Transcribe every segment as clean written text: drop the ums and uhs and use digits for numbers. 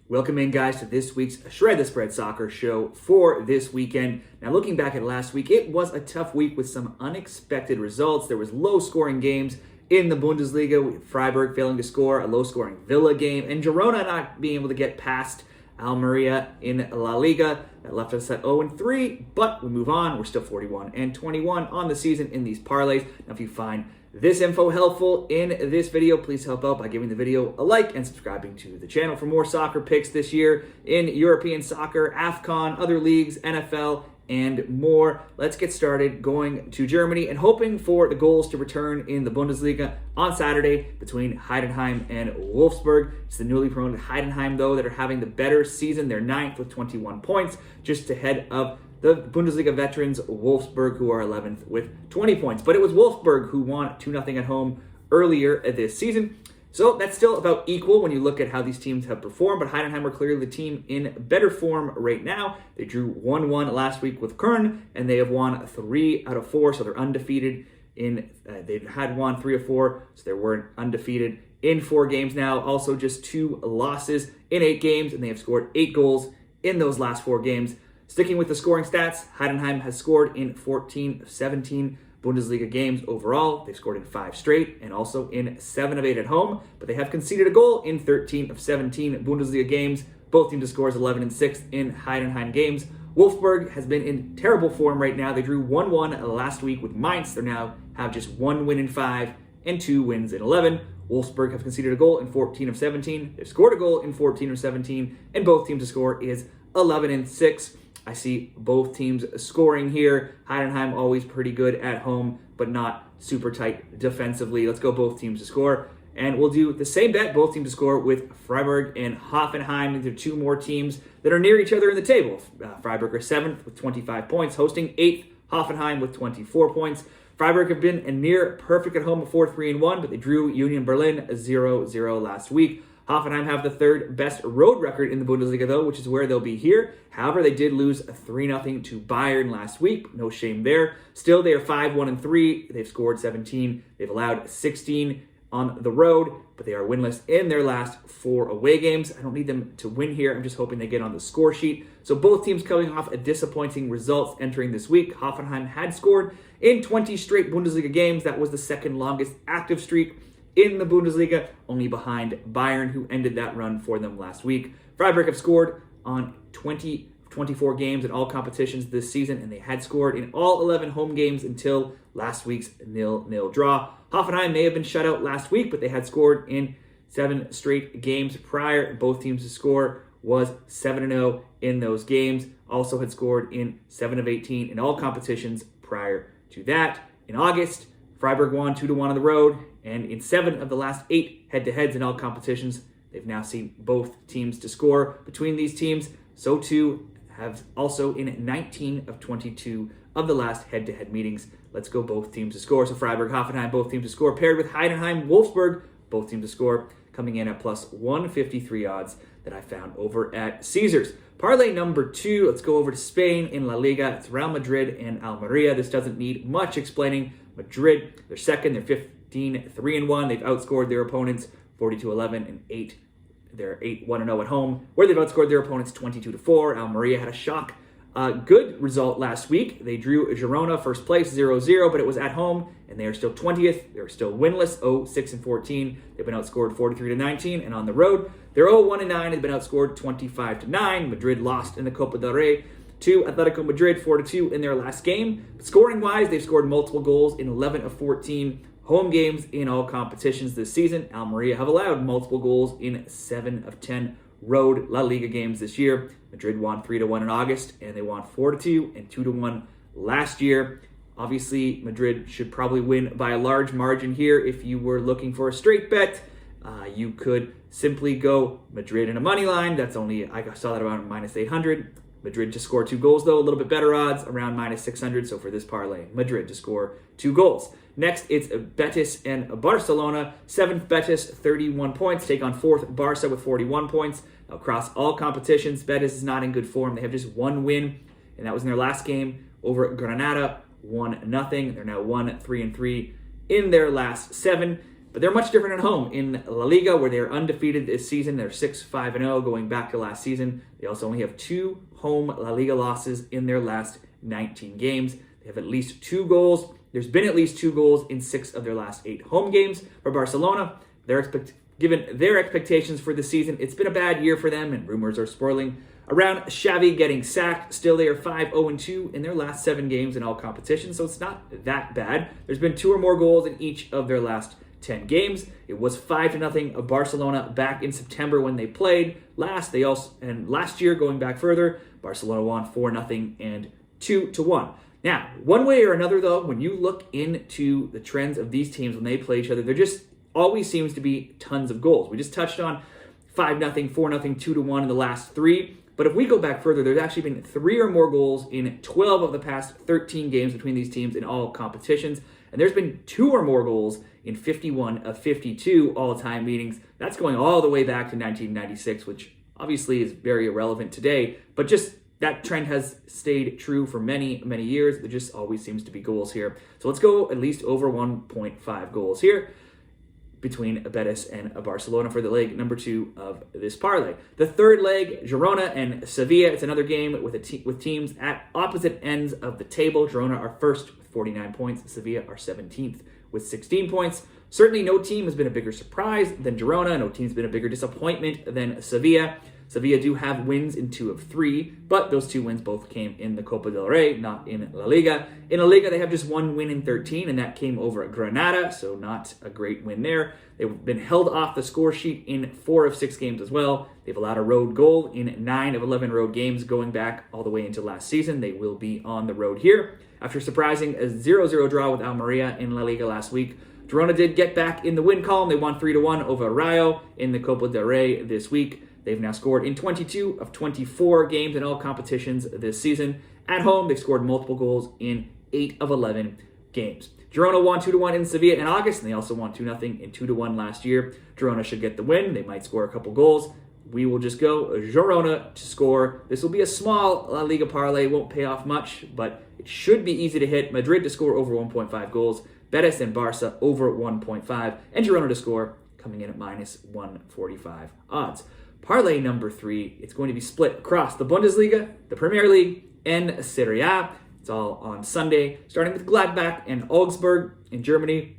Welcome in, guys, to this week's Shred the Spread Soccer show for this weekend. Now, looking back at last week, it was a tough week with some unexpected results. There was low-scoring games in the Bundesliga, with Freiburg failing to score, a low-scoring Villa game, and Girona not being able to get past Almeria in La Liga. That left us at 0-3, but we move on. We're still 41-21 on the season in these parlays. Now, if you find this info helpful in this video, please help out by giving the video a like and subscribing to the channel for more soccer picks this year in European soccer, AFCON, other leagues, NFL, and more. Let's get started going to Germany and hoping for the goals to return in the Bundesliga on Saturday between Heidenheim and Wolfsburg. It's the newly promoted Heidenheim, though, that are having the better season. They're 9th with 21 points, just ahead of the Bundesliga veterans, Wolfsburg, who are 11th with 20 points. But it was Wolfsburg who won 2-0 at home earlier this season. So that's still about equal when you look at how these teams have performed. But Heidenheim are clearly the team in better form right now. They drew 1-1 last week with Köln, and they have won 3 out of 4. So they're undefeated they've had won 3 of 4. So they weren't undefeated in 4 games now. Also just 2 losses in 8 games, and they have scored 8 goals in those last 4 games. Sticking with the scoring stats, Heidenheim has scored in 14 of 17 Bundesliga games overall. They've scored in 5 straight and also in 7 of 8 at home, but they have conceded a goal in 13 of 17 Bundesliga games. Both teams to scores 11 and 6 in Heidenheim games. Wolfsburg has been in terrible form right now. They drew 1-1 last week with Mainz. They now have just 1 win in 5 and 2 wins in 11. Wolfsburg have conceded a goal in 14 of 17. They've scored a goal in 14 of 17, and both teams to score is 11 and 6. I see both teams scoring here. Heidenheim always pretty good at home, but not super tight defensively. Let's go both teams to score. And we'll do the same bet, both teams to score, with Freiburg and Hoffenheim. These are 2 more teams that are near each other in the table. Freiburg are 7th with 25 points, hosting 8th Hoffenheim with 24 points. Freiburg have been a near perfect at home before 3-1, but they drew Union Berlin 0-0 last week. Hoffenheim have the 3rd best road record in the Bundesliga, though, which is where they'll be here. However, they did lose 3-0 to Bayern last week. No shame there. Still, they are 5-1-3. They've scored 17. They've allowed 16 on the road, but they are winless in their last 4 away games. I don't need them to win here. I'm just hoping they get on the score sheet. So both teams coming off a disappointing results entering this week. Hoffenheim had scored in 20 straight Bundesliga games. That was the 2nd longest active streak in the Bundesliga, only behind Bayern, who ended that run for them last week. Freiburg have scored on 24 games in all competitions this season, and they had scored in all 11 home games until last week's 0-0 draw. Hoffenheim may have been shut out last week, but they had scored in 7 straight games prior. Both teams to score was 7-0 in those games. Also had scored in 7 of 18 in all competitions prior to that. In August, Freiburg won 2-1 on the road, and in 7 of the last 8 head-to-heads in all competitions, they've now seen both teams to score between these teams. So too have also in 19 of 22 of the last head-to-head meetings. Let's go both teams to score. So Freiburg, Hoffenheim, both teams to score, paired with Heidenheim, Wolfsburg, both teams to score, coming in at plus 153 odds that I found over at Caesars. Parlay number 2, let's go over to Spain in La Liga. It's Real Madrid and Almeria. This doesn't need much explaining. Madrid, they're 2nd, they're 15-3-1. They've outscored their opponents 42-11 and 8. They're 8-1-0 at home, where they've outscored their opponents 22-4. Almeria had a shock good result last week. They drew Girona first place 0-0, but it was at home, and they are still 20th. They're still winless, 6-14. They've been outscored 43-19, and on the road, they're 0-1-9. They've been outscored 25-9. Madrid lost in the Copa del Rey to Atletico Madrid 4-2 in their last game. But scoring-wise, they've scored multiple goals in 11 of 14 home games in all competitions this season. Almeria have allowed multiple goals in 7 of 10 road La Liga games this year. Madrid won 3-1 in August, and they won 4-2 and 2-1 last year. Obviously, Madrid should probably win by a large margin here. If you were looking for a straight bet, you could simply go Madrid in a money line. That's only, I saw that around minus 800. Madrid to score 2 goals, though, a little bit better odds, around minus 600. So for this parlay, Madrid to score 2 goals. Next, it's Betis and Barcelona. 7th Betis, 31 points. Take on 4th Barca with 41 points. Across all competitions, Betis is not in good form. They have just 1 win, and that was in their last game over Granada, 1-0. They're now 1-3-3 in their last 7. but they're much different at home. In La Liga, where they're undefeated this season, they're 6-5-0 going back to last season. They also only have 2 home La Liga losses in their last 19 games. They have at least 2 goals. There's been at least 2 goals in 6 of their last 8 home games. For Barcelona, given their expectations for the season, it's been a bad year for them, and rumors are swirling around Xavi getting sacked. Still, they are 5-0-2 in their last 7 games in all competitions, so it's not that bad. There's been 2 or more goals in each of their last 10 games. It was 5-0 of Barcelona back in September when they played last. Last year, going back further, Barcelona won 4-0 and 2-1. Now, one way or another, though, when you look into the trends of these teams when they play each other, there just always seems to be tons of goals. We just touched on 5-0, 4-0, 2-1 in the last 3. But if we go back further, there's actually been 3 or more goals in 12 of the past 13 games between these teams in all competitions. And there's been 2 or more goals in 51 of 52 all-time meetings. That's going all the way back to 1996, which obviously is very irrelevant today. But just that trend has stayed true for many, many years. There just always seems to be goals here. So let's go at least over 1.5 goals here between Betis and Barcelona for the leg number 2 of this parlay. The third leg, Girona and Sevilla. It's another game with teams at opposite ends of the table. Girona are first with 49 points. Sevilla are 17th with 16 points. Certainly no team has been a bigger surprise than Girona. No team's been a bigger disappointment than Sevilla. Sevilla do have wins in 2 of 3, but those 2 wins both came in the Copa del Rey, not in La Liga. In La Liga, they have just 1 win in 13, and that came over Granada, so not a great win there. They've been held off the score sheet in 4 of 6 games as well. They've allowed a road goal in 9 of 11 road games going back all the way into last season. They will be on the road here. After surprising a 0-0 draw with Almeria in La Liga last week, Girona did get back in the win column. They won 3-1 over Rayo in the Copa del Rey this week. They've now scored in 22 of 24 games in all competitions this season. At home, they've scored multiple goals in 8 of 11 games. Girona won 2-1 in Sevilla in August, and they also won 2-0 and 2-1 last year. Girona should get the win. They might score a couple goals. We will just go Girona to score. This will be a small La Liga parlay. Won't pay off much, but it should be easy to hit. Madrid to score over 1.5 goals. Betis and Barca over 1.5. And Girona to score coming in at minus 145 odds. Parlay number 3, it's going to be split across the Bundesliga, the Premier League, and Serie A. It's all on Sunday, starting with Gladbach and Augsburg in Germany.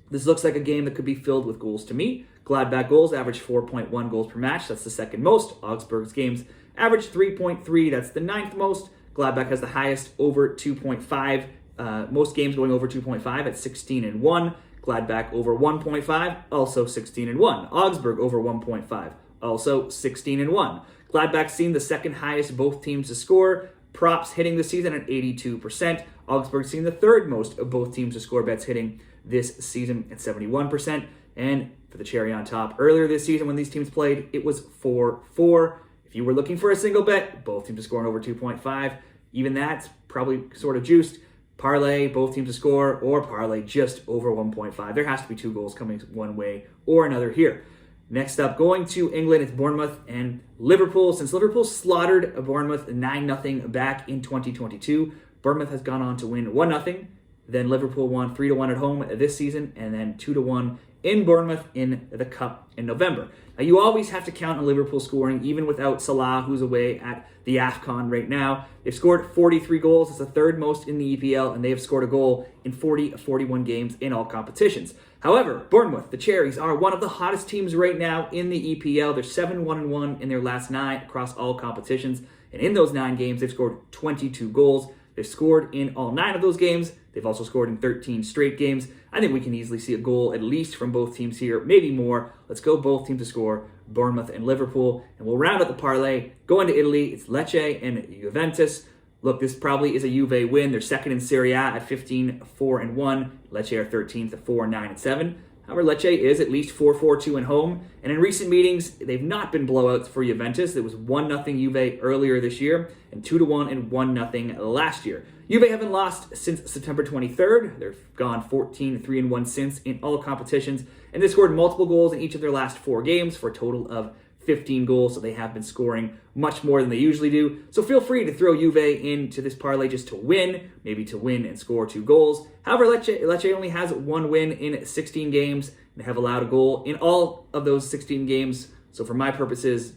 This looks like a game that could be filled with goals to me. Gladbach goals average 4.1 goals per match. That's the second most. Augsburg's games average 3.3. That's the 9th most. Gladbach has the highest over 2.5. Most games going over 2.5 at 16-1. Gladbach over 1.5, also 16-1. Augsburg over 1.5. Also 16-1. Gladbach's seen the second highest both teams to score. Props hitting this season at 82%. Augsburg's seen the third most of both teams to score bets hitting this season at 71%. And for the cherry on top, earlier this season when these teams played, it was 4-4. If you were looking for a single bet, both teams to score over 2.5. Even that's probably sort of juiced. Parlay, both teams to score, or parlay just over 1.5. There has to be 2 goals coming one way or another here. Next up, going to England, it's Bournemouth and Liverpool. Since Liverpool slaughtered Bournemouth 9-0 back in 2022, Bournemouth has gone on to win 1-0. Then Liverpool won 3-1 at home this season, and then 2-1 in Bournemouth in the Cup in November. Now, you always have to count on Liverpool scoring, even without Salah, who's away at the AFCON right now. They've scored 43 goals. It's the 3rd most in the EPL, and they have scored a goal in 40 of 41 games in all competitions. However, Bournemouth, the Cherries, are one of the hottest teams right now in the EPL. They're 7-1-1 in their last 9 across all competitions. And in those 9 games, they've scored 22 goals. They've scored in all 9 of those games. They've also scored in 13 straight games. I think we can easily see a goal at least from both teams here, maybe more. Let's go both teams to score, Bournemouth and Liverpool. And we'll round out the parlay. Going to Italy, it's Lecce and Juventus. Look, this probably is a Juve win. They're second in Serie A at 15-4-1. Lecce are 13th at 4-9-7. However, Lecce is at least 4-4-2 at home. And in recent meetings, they've not been blowouts for Juventus. It was 1-0 Juve earlier this year, and 2-1 and 1-0 last year. Juve haven't lost since September 23rd. They've gone 14-3-1 since in all competitions, and they scored multiple goals in each of their last 4 games for a total of 15 goals, so they have been scoring much more than they usually do. So feel free to throw Juve into this parlay just to win, maybe to win and score 2 goals. However, Lecce only has 1 win in 16 games. They have allowed a goal in all of those 16 games. So for my purposes,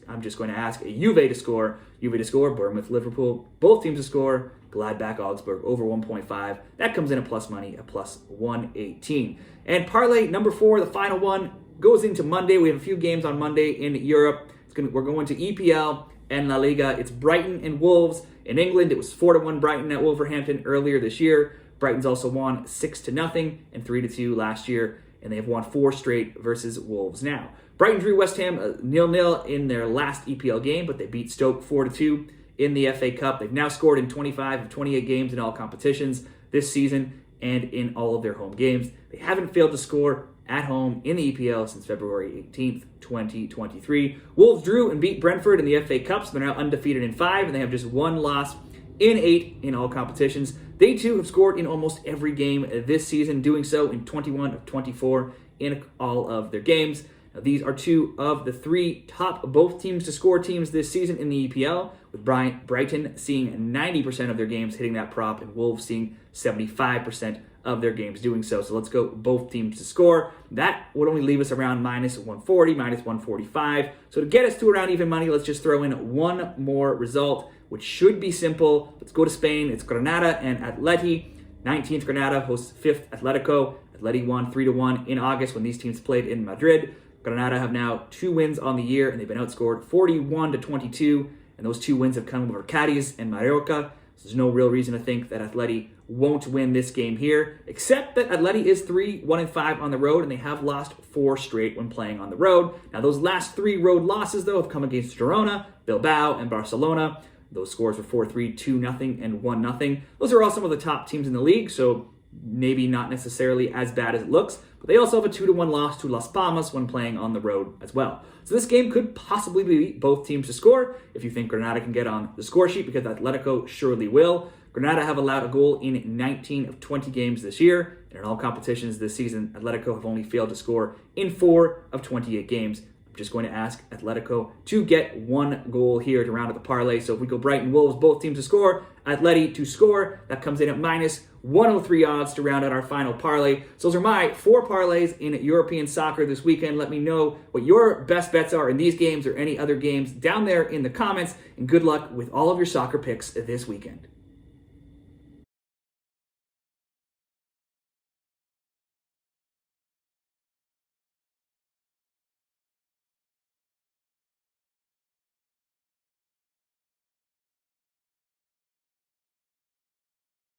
I'm just going to ask Juve to score. Juve to score, Bournemouth, Liverpool, both teams to score. Gladbach, Augsburg, over 1.5. That comes in at plus money, at plus 118. And parlay number 4, the final one, goes into Monday. We have a few games on Monday in Europe. We're going to EPL and La Liga. It's Brighton and Wolves. In England, it was 4-1 Brighton at Wolverhampton earlier this year. Brighton's also won 6-0 and 3-2 last year, and they have won 4 straight versus Wolves now. Brighton drew West Ham 0-0 in their last EPL game, but they beat Stoke 4-2 in the FA Cup. They've now scored in 25 of 28 games in all competitions this season and in all of their home games. They haven't failed to score at home in the EPL since February 18th, 2023. Wolves drew and beat Brentford in the FA Cup, so they're now undefeated in 5, and they have just 1 loss in 8 in all competitions. They too have scored in almost every game this season, doing so in 21 of 24 in all of their games. Now, these are 2 of the 3 top both teams to score teams this season in the EPL, with Brighton seeing 90% of their games hitting that prop and Wolves seeing 75% of their games doing so. So let's go both teams to score. That would only leave us around minus 140, minus 145. So to get us to around even money, let's just throw in one more result, which should be simple. Let's go to Spain. It's Granada and Atleti. 19th Granada hosts 5th Atletico. Atleti won 3-1 in August when these teams played in Madrid. Granada have now 2 wins on the year, and they've been outscored 41-22, and those 2 wins have come over Cadiz and Mallorca. So there's no real reason to think that Atleti won't win this game here, except that Atleti is 3-1-5 on the road, and they have lost 4 straight when playing on the road. Now, those last 3 road losses, though, have come against Girona, Bilbao, and Barcelona. Those scores were 4-3, 2-0, and 1-0. Those are all some of the top teams in the league, so maybe not necessarily as bad as it looks, but they also have a 2-1 loss to Las Palmas when playing on the road as well. So this game could possibly be both teams to score if you think Granada can get on the score sheet, because Atletico surely will. Granada have allowed a goal in 19 of 20 games this year, and in all competitions this season, Atletico have only failed to score in 4 of 28 games. I'm just going to ask Atletico to get 1 goal here to round out the parlay. So if we go Brighton, Wolves, both teams to score, Atleti to score, that comes in at minus 103 odds to round out our final parlay. So those are my 4 parlays in European soccer this weekend. Let me know what your best bets are in these games or any other games down there in the comments, and good luck with all of your soccer picks this weekend.